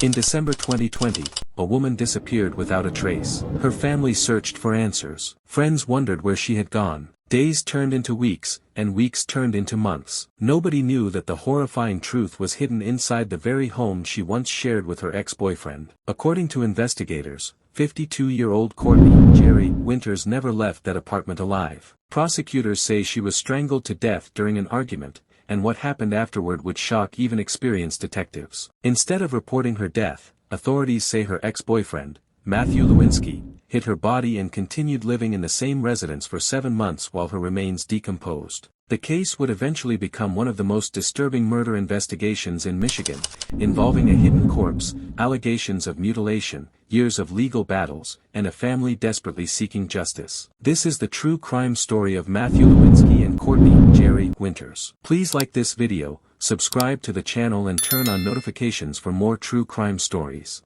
In December 2020, a woman disappeared without a trace. Her family searched for answers. Friends wondered where she had gone. Days turned into weeks, and weeks turned into months. Nobody knew that the horrifying truth was hidden inside the very home she once shared with her ex-boyfriend. According to investigators, 52-year-old Courtney Jerri Winters never left that apartment alive. Prosecutors say she was strangled to death during an argument, and what happened afterward would shock even experienced detectives. Instead of reporting her death, authorities say her ex-boyfriend, Matthew Lewinski, hid her body and continued living in the same residence for 7 months while her remains decomposed. The case would eventually become one of the most disturbing murder investigations in Michigan, involving a hidden corpse, allegations of mutilation, years of legal battles, and a family desperately seeking justice. This is the true crime story of Matthew Lewinski and Courtney Jerri Winters. Please like this video, subscribe to the channel and turn on notifications for more true crime stories.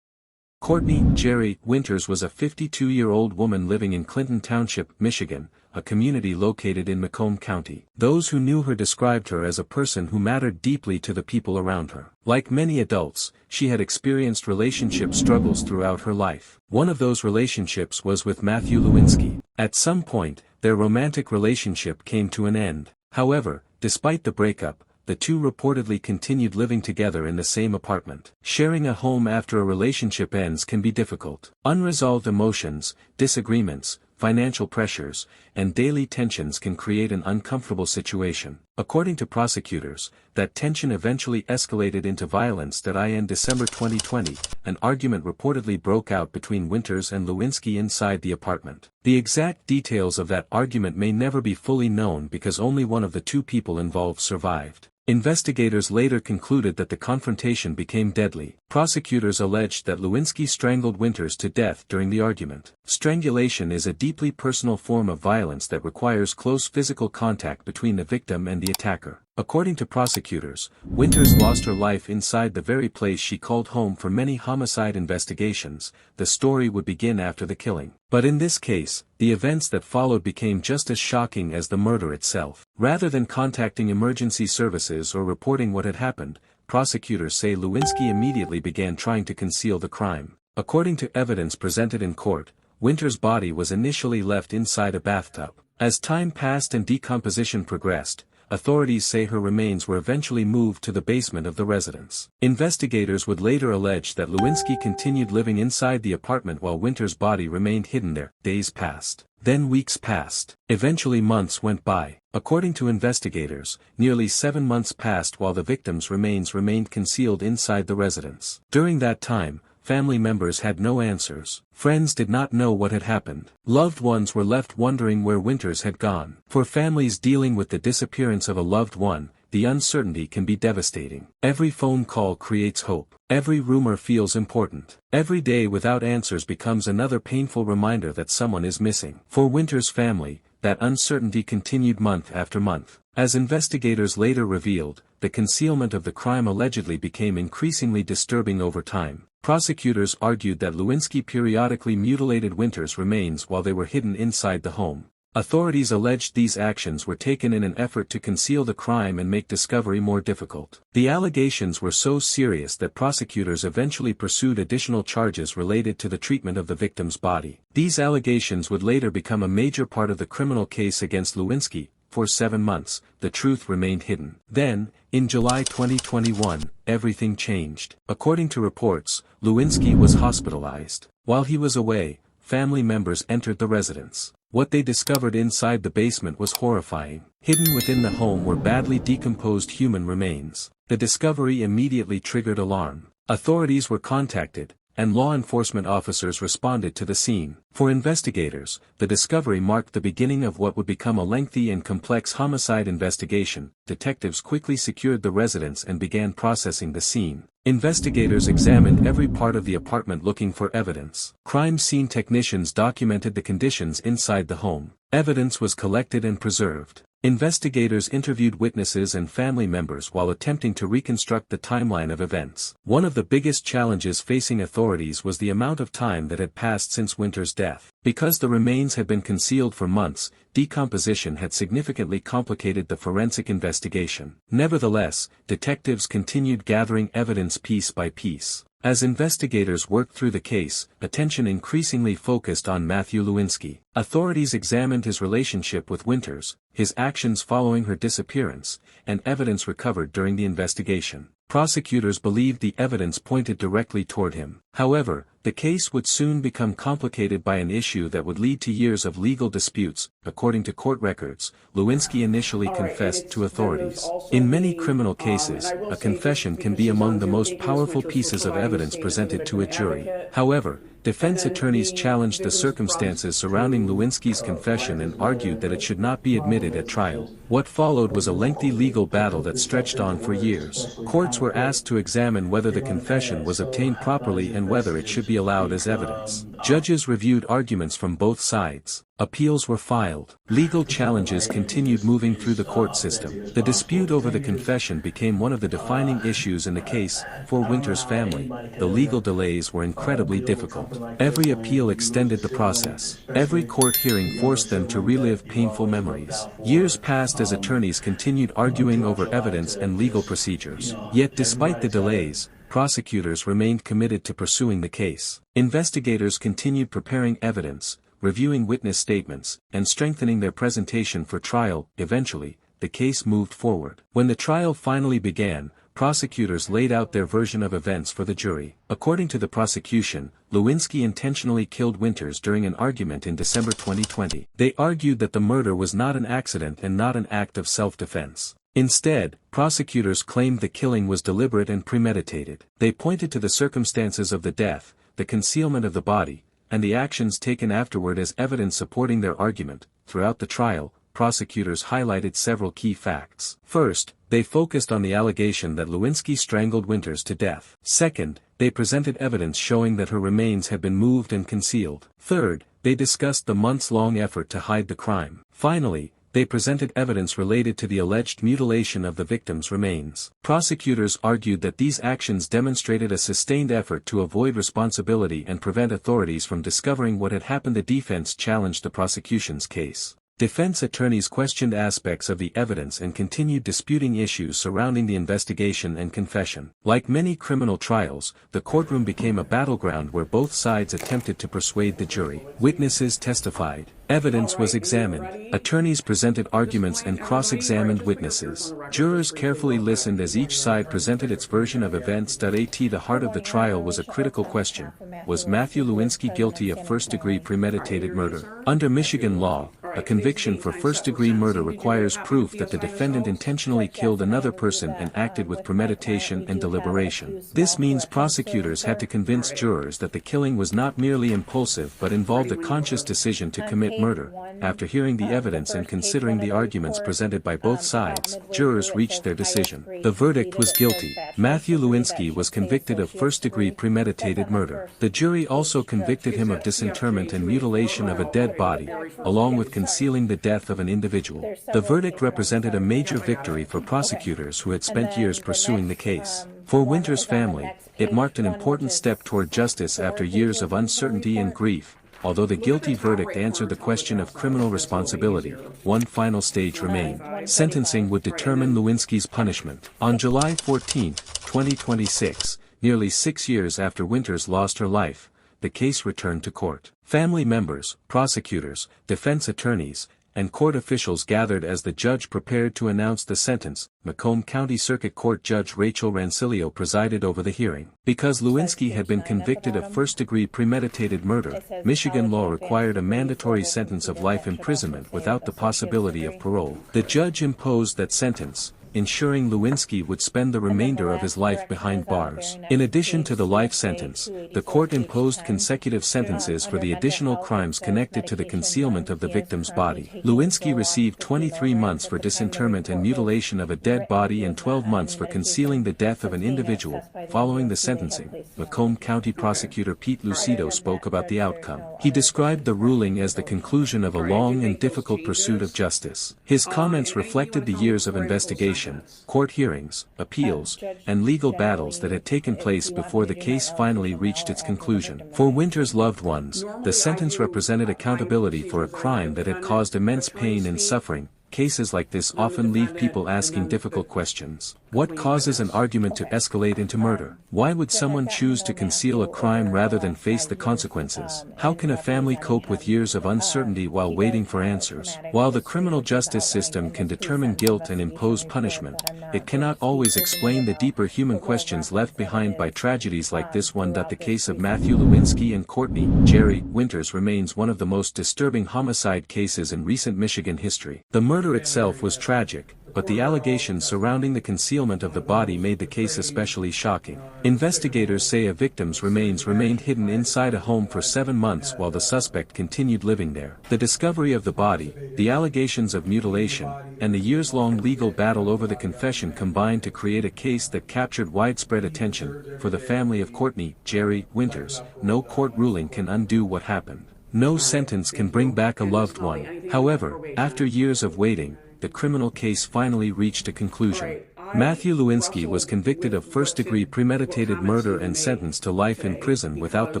Courtney Jerri Winters was a 52-year-old woman living in Clinton Township, Michigan, a community located in Macomb County. Those who knew her described her as a person who mattered deeply to the people around her. Like many adults, she had experienced relationship struggles throughout her life. One of those relationships was with Matthew Lewinski. At some point, their romantic relationship came to an end. However, despite the breakup, the two reportedly continued living together in the same apartment. Sharing a home after a relationship ends can be difficult. Unresolved emotions, disagreements, financial pressures, and daily tensions can create an uncomfortable situation. According to prosecutors, that tension eventually escalated into violence. In December 2020, an argument reportedly broke out between Winters and Lewinski inside the apartment. The exact details of that argument may never be fully known because only one of the two people involved survived. Investigators later concluded that the confrontation became deadly. Prosecutors alleged that Lewinski strangled Winters to death during the argument. Strangulation is a deeply personal form of violence that requires close physical contact between the victim and the attacker. According to prosecutors, Winters lost her life inside the very place she called home. For many homicide investigations, the story would begin after the killing. But in this case, the events that followed became just as shocking as the murder itself. Rather than contacting emergency services or reporting what had happened, prosecutors say Lewinski immediately began trying to conceal the crime. According to evidence presented in court, Winters' body was initially left inside a bathtub. As time passed and decomposition progressed, authorities say her remains were eventually moved to the basement of the residence. Investigators would later allege that Lewinski continued living inside the apartment while Winters' body remained hidden there. Days passed. Then weeks passed. Eventually months went by. According to investigators, nearly 7 months passed while the victim's remains remained concealed inside the residence. During that time, family members had no answers. Friends did not know what had happened. Loved ones were left wondering where Winters had gone. For families dealing with the disappearance of a loved one, the uncertainty can be devastating. Every phone call creates hope. Every rumor feels important. Every day without answers becomes another painful reminder that someone is missing. For Winters' family, that uncertainty continued month after month. As investigators later revealed, the concealment of the crime allegedly became increasingly disturbing over time. Prosecutors argued that Lewinski periodically mutilated Winters' remains while they were hidden inside the home. Authorities alleged these actions were taken in an effort to conceal the crime and make discovery more difficult. The allegations were so serious that prosecutors eventually pursued additional charges related to the treatment of the victim's body. These allegations would later become a major part of the criminal case against Lewinski. For 7 months, the truth remained hidden. Then, in July 2021, everything changed. According to reports, Lewinski was hospitalized. While he was away, family members entered the residence. What they discovered inside the basement was horrifying. Hidden within the home were badly decomposed human remains. The discovery immediately triggered alarm. Authorities were contacted, and law enforcement officers responded to the scene. For investigators, the discovery marked the beginning of what would become a lengthy and complex homicide investigation. Detectives quickly secured the residence and began processing the scene. Investigators examined every part of the apartment looking for evidence. Crime scene technicians documented the conditions inside the home. Evidence was collected and preserved. Investigators interviewed witnesses and family members while attempting to reconstruct the timeline of events. One of the biggest challenges facing authorities was the amount of time that had passed since Winters' death. Because the remains had been concealed for months, decomposition had significantly complicated the forensic investigation. Nevertheless, detectives continued gathering evidence piece by piece. As investigators worked through the case, attention increasingly focused on Matthew Lewinski. Authorities examined his relationship with Winters, his actions following her disappearance, and evidence recovered during the investigation. Prosecutors believed the evidence pointed directly toward him. However, the case would soon become complicated by an issue that would lead to years of legal disputes. According to court records, Lewinski initially confessed to authorities. In many criminal cases, a confession can be among the most powerful pieces of evidence presented to a jury. However, defense attorneys challenged the circumstances surrounding Lewinski's confession and argued that it should not be admitted at trial. What followed was a lengthy legal battle that stretched on for years. Courts were asked to examine whether the confession was obtained properly and whether it should be allowed as evidence. Judges reviewed arguments from both sides. Appeals were filed. Legal challenges continued moving through the court system. The dispute over the confession became one of the defining issues in the case. For Winters' family, the legal delays were incredibly difficult. Every appeal extended the process. Every court hearing forced them to relive painful memories. Years passed as attorneys continued arguing over evidence and legal procedures. Yet despite the delays, prosecutors remained committed to pursuing the case. Investigators continued preparing evidence, reviewing witness statements, and strengthening their presentation for trial. Eventually, the case moved forward. When the trial finally began, prosecutors laid out their version of events for the jury. According to the prosecution, Lewinski intentionally killed Winters during an argument in December 2020. They argued that the murder was not an accident and not an act of self-defense. Instead, prosecutors claimed the killing was deliberate and premeditated. They pointed to the circumstances of the death, the concealment of the body, and the actions taken afterward as evidence supporting their argument. Throughout the trial, prosecutors highlighted several key facts. First, they focused on the allegation that Lewinski strangled Winters to death. Second, they presented evidence showing that her remains had been moved and concealed. Third, they discussed the months-long effort to hide the crime. Finally, they presented evidence related to the alleged mutilation of the victim's remains. Prosecutors argued that these actions demonstrated a sustained effort to avoid responsibility and prevent authorities from discovering what had happened. The defense challenged the prosecution's case. Defense attorneys questioned aspects of the evidence and continued disputing issues surrounding the investigation and confession. Like many criminal trials, the courtroom became a battleground where both sides attempted to persuade the jury. Witnesses testified. Evidence was examined. Attorneys presented arguments and cross-examined witnesses. Jurors carefully listened as each side presented its version of events. At the heart of the trial was a critical question. Was Matthew Lewinski guilty of first-degree premeditated murder? Under Michigan law, a conviction for first-degree murder requires proof that the defendant intentionally killed another person and acted with premeditation and deliberation. This means prosecutors had to convince jurors that the killing was not merely impulsive but involved a conscious decision to commit murder. After hearing the evidence and considering the arguments presented by both sides, jurors reached their decision. The verdict was guilty. Matthew Lewinski was convicted of first-degree premeditated murder. The jury also convicted him of disinterment and mutilation of a dead body, along with concealing the death of an individual. The verdict represented a major victory for prosecutors who had spent years pursuing the case. For Winters' family, it marked an important step toward justice after years of uncertainty and grief. Although the guilty verdict answered the question of criminal responsibility, one final stage remained. Sentencing would determine Lewinski's punishment. On July 14, 2026, nearly 6 years after Winters lost her life, the case returned to court. Family members, prosecutors, defense attorneys, and court officials gathered as the judge prepared to announce the sentence. Macomb County Circuit Court Judge Rachel Rancilio presided over the hearing. Because Lewinski had been convicted of first-degree premeditated murder, Michigan law required a mandatory sentence of life imprisonment without the possibility of parole. The judge imposed that sentence, ensuring Lewinski would spend the remainder of his life behind bars. In addition to the life sentence, the court imposed consecutive sentences for the additional crimes connected to the concealment of the victim's body. Lewinski received 23 months for disinterment and mutilation of a dead body and 12 months for concealing the death of an individual. Following the sentencing, Macomb County Prosecutor Pete Lucido spoke about the outcome. He described the ruling as the conclusion of a long and difficult pursuit of justice. His comments reflected the years of investigation, court hearings, appeals, and legal battles that had taken place before the case finally reached its conclusion. For Winters' loved ones, the sentence represented accountability for a crime that had caused immense pain and suffering. Cases like this often leave people asking difficult questions. What causes an argument to escalate into murder? Why would someone choose to conceal a crime rather than face the consequences? How can a family cope with years of uncertainty while waiting for answers? While the criminal justice system can determine guilt and impose punishment, it cannot always explain the deeper human questions left behind by tragedies like this one. The case of Matthew Lewinski and Courtney, Jerri, Winters remains one of the most disturbing homicide cases in recent Michigan history. The murder itself was tragic, but the allegations surrounding the concealment of the body made the case especially shocking. Investigators say a victim's remains remained hidden inside a home for 7 months while the suspect continued living there. The discovery of the body, the allegations of mutilation, and the years-long legal battle over the confession combined to create a case that captured widespread attention. For the family of Courtney, Jerri, Winters, no court ruling can undo what happened. No sentence can bring back a loved one. However, after years of waiting, the criminal case finally reached a conclusion. Matthew Lewinski was convicted of first-degree premeditated murder and sentenced to life in prison without the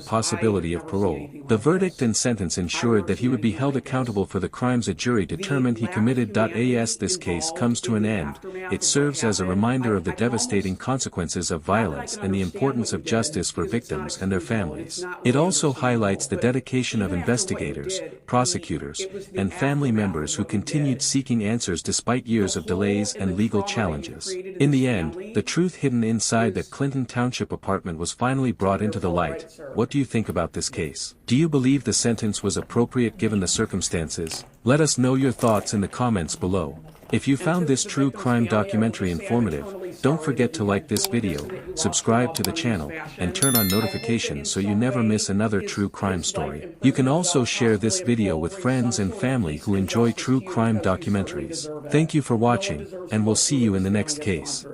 possibility of parole. The verdict and sentence ensured that he would be held accountable for the crimes a jury determined he committed. As this case comes to an end, it serves as a reminder of the devastating consequences of violence and the importance of justice for victims and their families. It also highlights the dedication of investigators, prosecutors, and family members who continued seeking answers despite years of delays and legal challenges. In the end, the truth hidden inside that Clinton Township apartment was finally brought into the light. What do you think about this case? Do you believe the sentence was appropriate given the circumstances? Let us know your thoughts in the comments below. If you found this true crime documentary informative, don't forget to like this video, subscribe to the channel, and turn on notifications so you never miss another true crime story. You can also share this video with friends and family who enjoy true crime documentaries. Thank you for watching, and we'll see you in the next case.